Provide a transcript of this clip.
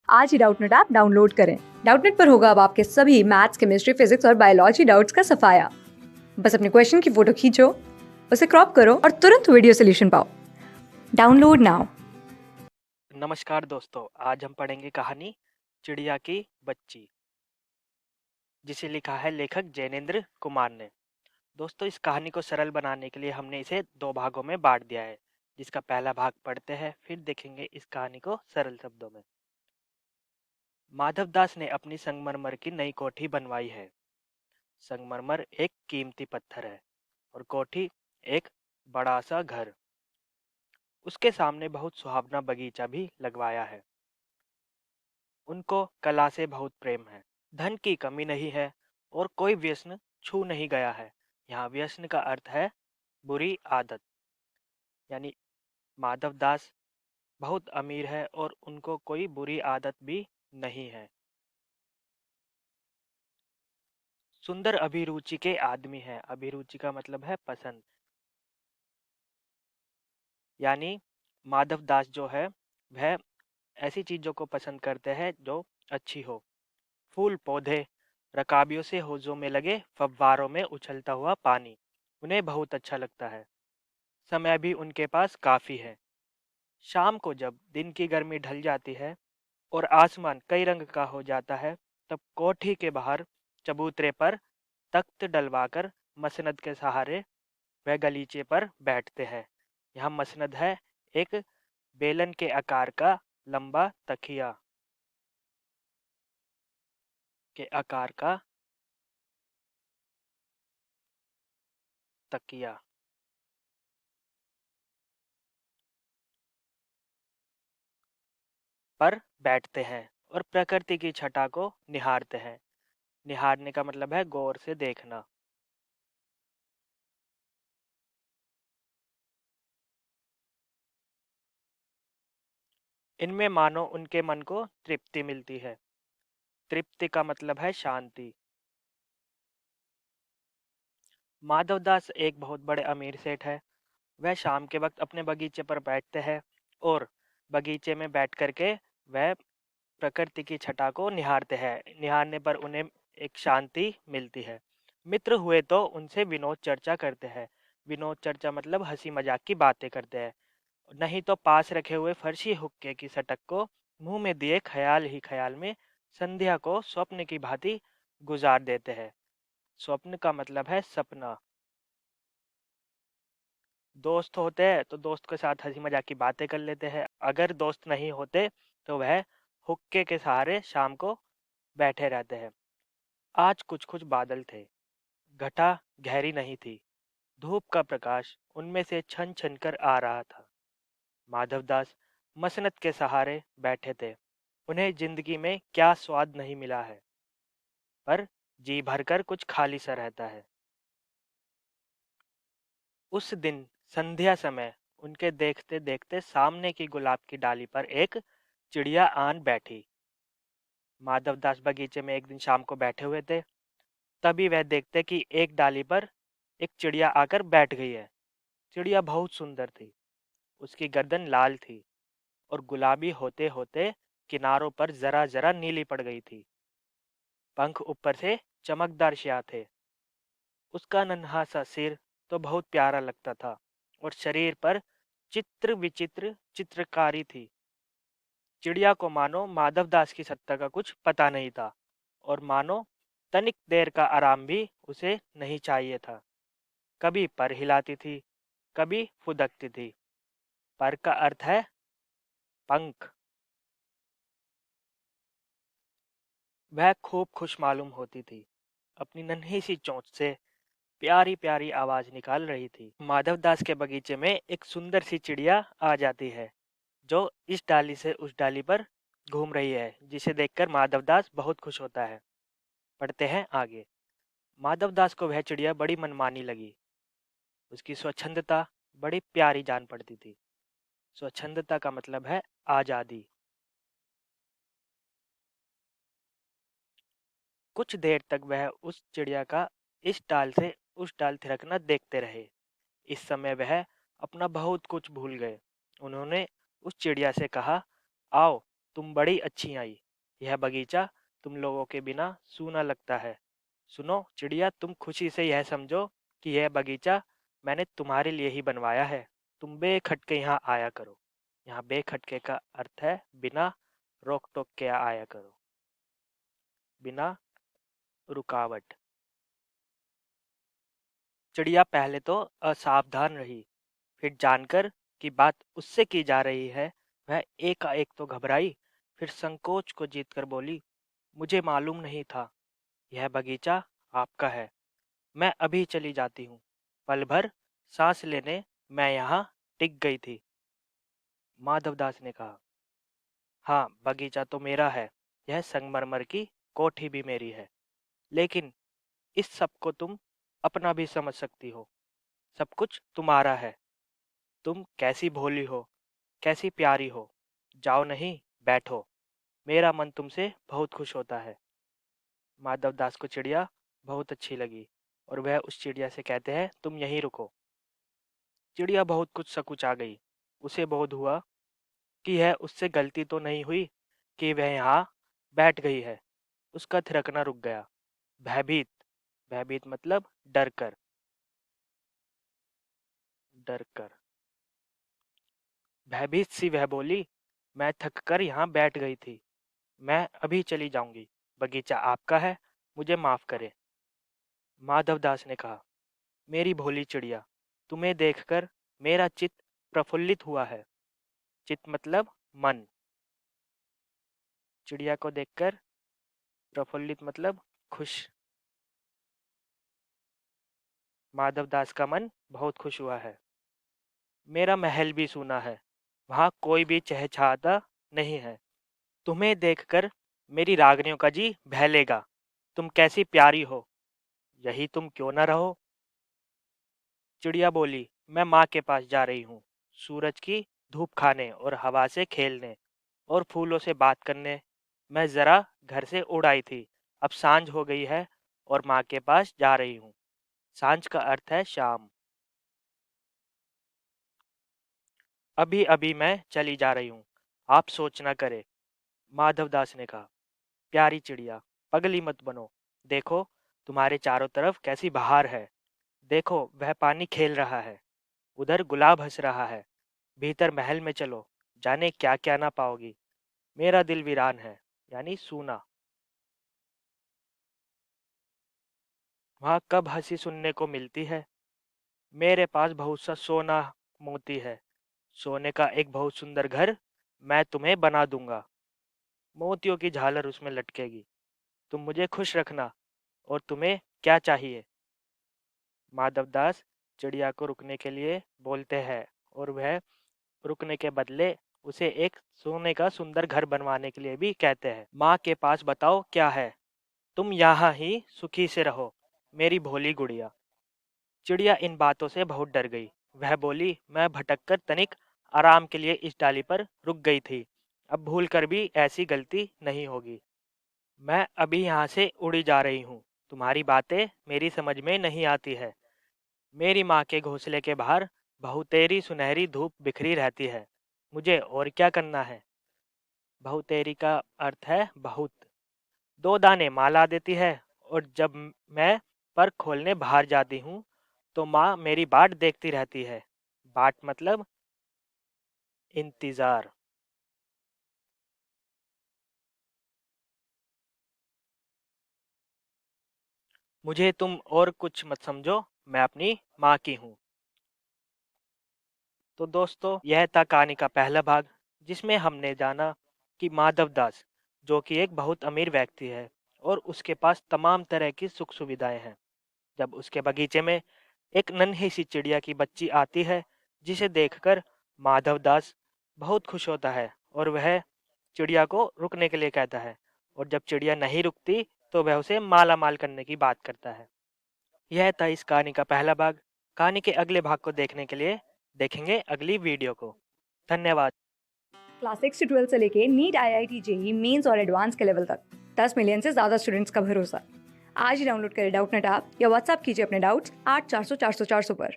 आज ही Doubtnut app download करें। Doubtnut पर होगा अब आपके सभी मैथ्स, केमिस्ट्री, फिजिक्स और बायोलॉजी डाउट्स का सफाया। बस अपने क्वेश्चन की फोटो खींचो, उसे क्रॉप करो और तुरंत वीडियो सोल्यूशन पाओ। Download now. नमस्कार दोस्तों, आज हम पढ़ेंगे कहानी चिड़िया की बच्ची, जिसे लिखा है लेखक जैनेन्द्र कुमार ने। दोस्तों, इस कहानी को सरल बनाने के लिए हमने इसे 2 भागों में बांट दिया है, जिसका पहला भाग पढ़ते हैं, फिर देखेंगे इस कहानी को सरल शब्दों में। माधवदास ने अपनी संगमरमर की नई कोठी बनवाई है। संगमरमर एक कीमती पत्थर है और कोठी एक बड़ा सा घर। उसके सामने बहुत सुहावना बगीचा भी लगवाया है। उनको कला से बहुत प्रेम है। धन की कमी नहीं है और कोई व्यसन छू नहीं गया है। यहाँ व्यसन का अर्थ है बुरी आदत। यानी माधवदास बहुत अमीर है और उनको कोई बुरी आदत भी नहीं है। सुंदर अभिरुचि के आदमी है। अभिरुचि का मतलब है पसंद। यानी माधवदास जो है वह ऐसी चीजों को पसंद करते हैं जो अच्छी हो। फूल पौधे, रकाबियों से हौजों में लगे फव्वारों में उछलता हुआ पानी उन्हें बहुत अच्छा लगता है। समय भी उनके पास काफी है। शाम को जब दिन की गर्मी ढल जाती है और आसमान कई रंग का हो जाता है, तब कोठी के बाहर चबूतरे पर तख्त डलवाकर मसनद के सहारे वह गलीचे पर बैठते हैं। यह मसनद है एक बेलन के आकार का लंबा तकिया के आकार का तकिया पर बैठते हैं और प्रकृति की छटा को निहारते हैं। निहारने का मतलब है गौर से देखना। इनमें मानो उनके मन को तृप्ति मिलती है। तृप्ति का मतलब है शांति। माधवदास एक बहुत बड़े अमीर सेठ है। वह शाम के वक्त अपने बगीचे पर बैठते हैं और बगीचे में बैठ करके वह प्रकृति की छटा को निहारते हैं। निहारने पर उन्हें एक शांति मिलती है। मित्र हुए तो उनसे विनोद चर्चा करते हैं। विनोद चर्चा मतलब हंसी मजाक की बातें करते हैं। नहीं तो पास रखे हुए फर्शी हुक्के की सटक को मुंह में दिए ख्याल ही ख्याल में संध्या को स्वप्न की भांति गुजार देते हैं। स्वप्न का मतलब है सपना। दोस्त होते हैं तो दोस्त के साथ हंसी मजाक की बातें कर लेते हैं। अगर दोस्त नहीं होते तो वह हुक्के के सहारे शाम को बैठे रहते हैं। आज कुछ कुछ बादल थे। घटा गहरी नहीं थी। धूप का प्रकाश उनमें से छन छन कर आ रहा था। माधवदास मसनद के सहारे बैठे थे। उन्हें जिंदगी में क्या स्वाद नहीं मिला है, पर जी भरकर कुछ खाली सा रहता है। उस दिन संध्या समय उनके देखते देखते सामने की गुलाब की डाली पर एक चिड़िया आन बैठी। माधवदास बगीचे में एक दिन शाम को बैठे हुए थे। तभी वह देखते कि एक डाली पर एक चिड़िया आकर बैठ गई है। चिड़िया बहुत सुंदर थी। उसकी गर्दन लाल थी और गुलाबी होते होते किनारों पर जरा जरा नीली पड़ गई थी। पंख ऊपर से चमकदार स्याह थे। उसका नन्हा सा सिर तो बहुत प्यारा लगता था और शरीर पर चित्र विचित्र चित्रकारी थी। चिड़िया को मानो माधवदास की सत्ता का कुछ पता नहीं था और मानो तनिक देर का आराम भी उसे नहीं चाहिए था। कभी पर हिलाती थी, कभी फुदकती थी। पर का अर्थ है पंख। वह खूब खुश मालूम होती थी। अपनी नन्ही सी चोंच से प्यारी प्यारी आवाज निकाल रही थी। माधवदास के बगीचे में एक सुंदर सी चिड़िया आ जाती है, जो इस डाली से उस डाली पर घूम रही है, जिसे देखकर माधवदास बहुत खुश होता है। पढ़ते हैं आगे। माधवदास को वह चिड़िया बड़ी मनमानी लगी। उसकी स्वच्छंदता बड़ी प्यारी जान पड़ती थी। स्वच्छंदता का मतलब है आजादी। कुछ देर तक वह उस चिड़िया का इस डाल से उस डाल थिरकना देखते रहे। इस समय वह अपना बहुत कुछ भूल गए। उन्होंने उस चिड़िया से कहा, आओ तुम बड़ी अच्छी आई। यह बगीचा तुम लोगों के बिना सूना लगता है। सुनो चिड़िया, तुम खुशी से यह समझो कि यह बगीचा मैंने तुम्हारे लिए ही बनवाया है। तुम बेखटके यहाँ आया करो। यहाँ बेखटके का अर्थ है बिना रोक टोक के आया करो, बिना रुकावट। चिड़िया पहले तो असावधान रही, फिर जानकर कि बात उससे की जा रही है वह एकाएक तो घबराई, फिर संकोच को जीतकर बोली, मुझे मालूम नहीं था यह बगीचा आपका है। मैं अभी चली जाती हूँ। पल भर सांस लेने मैं यहाँ टिक गई थी। माधवदास ने कहा, हाँ बगीचा तो मेरा है, यह संगमरमर की कोठी भी मेरी है, लेकिन इस सब को तुम अपना भी समझ सकती हो। सब कुछ तुम्हारा है। तुम कैसी भोली हो, कैसी प्यारी हो। जाओ नहीं, बैठो। मेरा मन तुमसे बहुत खुश होता है। माधवदास को चिड़िया बहुत अच्छी लगी और वह उस चिड़िया से कहते हैं, तुम यहीं रुको। चिड़िया बहुत कुछ सकुचा गई। उसे बोध हुआ कि यह उससे गलती तो नहीं हुई कि वह यहाँ बैठ गई है। उसका थिरकना रुक गया। भयभीत, भयभीत मतलब डर कर, डर कर। भयभीत सी वह बोली, मैं थक कर यहाँ बैठ गई थी। मैं अभी चली जाऊंगी। बगीचा आपका है, मुझे माफ करें। माधवदास ने कहा, मेरी भोली चिड़िया, तुम्हें देखकर मेरा चित्त प्रफुल्लित हुआ है। चित्त मतलब मन। चिड़िया को देखकर प्रफुल्लित मतलब खुश। माधवदास का मन बहुत खुश हुआ है। मेरा महल भी सूना है, वहां कोई भी चहचहाता नहीं है। तुम्हें देखकर मेरी रागनियों का जी बहलेगा। तुम कैसी प्यारी हो, यही तुम क्यों न रहो। चिड़िया बोली, मैं माँ के पास जा रही हूँ, सूरज की धूप खाने और हवा से खेलने और फूलों से बात करने। मैं जरा घर से उड़ आई थी, अब सांझ हो गई है और माँ के पास जा रही हूँ। सांझ का अर्थ है शाम। अभी अभी मैं चली जा रही हूँ, आप सोच ना करे। माधवदास ने कहा, प्यारी चिड़िया, पगली मत बनो। देखो तुम्हारे चारों तरफ कैसी बहार है। देखो वह पानी खेल रहा है, उधर गुलाब हंस रहा है। भीतर महल में चलो, जाने क्या क्या ना पाओगी। मेरा दिल वीरान है, यानी सूना। वहाँ कब हंसी सुनने को मिलती है। मेरे पास बहुत सा सोना मोती है। सोने का एक बहुत सुंदर घर मैं तुम्हें बना दूंगा। मोतियों की झालर उसमें लटकेगी। तुम मुझे खुश रखना। और तुम्हें क्या चाहिए। माधवदास चिड़िया को रुकने के लिए बोलते हैं और वह रुकने के बदले उसे एक सोने का सुंदर घर बनवाने के लिए भी कहते हैं। माँ के पास बताओ क्या है। तुम यहाँ ही सुखी से रहो, मेरी भोली गुड़िया। चिड़िया इन बातों से बहुत डर गई। वह बोली, मैं भटककर तनिक आराम के लिए इस डाली पर रुक गई थी। अब भूल कर भी ऐसी गलती नहीं होगी। मैं अभी यहाँ से उड़ी जा रही हूँ। तुम्हारी बातें मेरी समझ में नहीं आती है। मेरी माँ के घोंसले के बाहर बहुतेरी सुनहरी धूप बिखरी रहती है। मुझे और क्या करना है। बहुतेरी का अर्थ है बहुत। दो दाने माँ ला देती है और जब मैं पर खोलने बाहर जाती हूँ तो माँ मेरी बाट देखती रहती है। बाट मतलब इंतजार। मुझे तुम और कुछ मत समझो, मैं अपनी माँ की हूँ। तो दोस्तों यह था कहानी का पहला भाग, जिसमें हमने जाना कि माधवदास जो कि एक बहुत अमीर व्यक्ति है और उसके पास तमाम तरह की सुख सुविधाएं हैं। जब उसके बगीचे में एक नन्ही सी चिड़िया की बच्ची आती है, जिसे देखकर माधवदास बहुत खुश होता है और वह चिड़िया को रुकने के लिए कहता है। और जब चिड़िया नहीं रुकती तो वह उसे माला माल करने की बात करता है। यह था इस कहानी का पहला भाग। कहानी के अगले भाग को देखने के लिए देखेंगे अगली वीडियो को। धन्यवाद। क्लास 6 से 12 से लेके नीट, IIT, जेई मेंस और एडवांस के लेवल तक 10 मिलियन से ज़्यादा स्टूडेंट्स का भरोसा। आज ही डाउनलोड करें डाउटनेट ऐप या व्हाट्सएप कीजिए अपने डाउट्स 8400 400 400 पर।